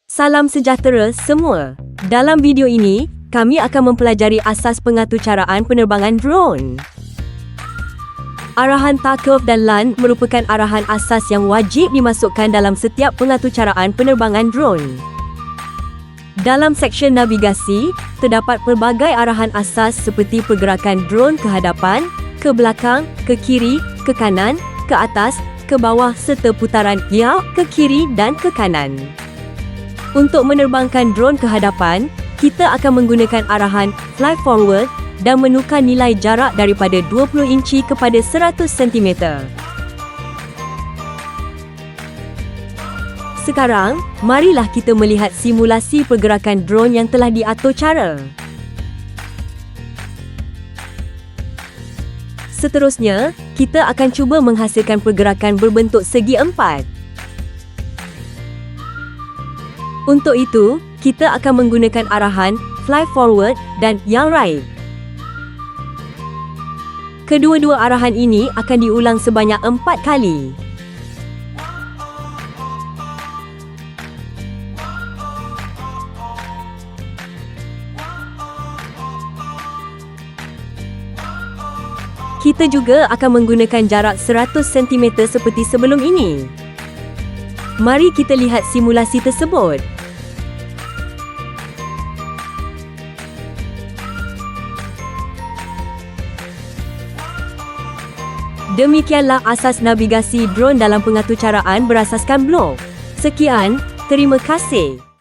Salam sejahtera semua. Dalam video ini, kami akan mempelajari asas pengaturcaraan penerbangan drone. Arahan takeoff dan land merupakan arahan asas yang wajib dimasukkan dalam setiap pengaturcaraan penerbangan drone. Dalam seksyen navigasi, terdapat pelbagai arahan asas seperti pergerakan drone ke hadapan, ke belakang, ke kiri, ke kanan, ke atas, ke bawah serta putaran yaw ke kiri dan ke kanan. Untuk menerbangkan drone ke hadapan, kita akan menggunakan arahan fly forward dan menukar nilai jarak daripada 20 inci kepada 100 cm. Sekarang, marilah kita melihat simulasi pergerakan drone yang telah diatur cara. Seterusnya, kita akan cuba menghasilkan pergerakan berbentuk segi empat. Untuk itu, kita akan menggunakan arahan fly forward dan yaw right. Kedua-dua arahan ini akan diulang sebanyak 4 kali. Kita juga akan menggunakan jarak 100 cm seperti sebelum ini. Mari kita lihat simulasi tersebut. Demikianlah asas navigasi drone dalam pengaturcaraan berasaskan blok. Sekian, terima kasih.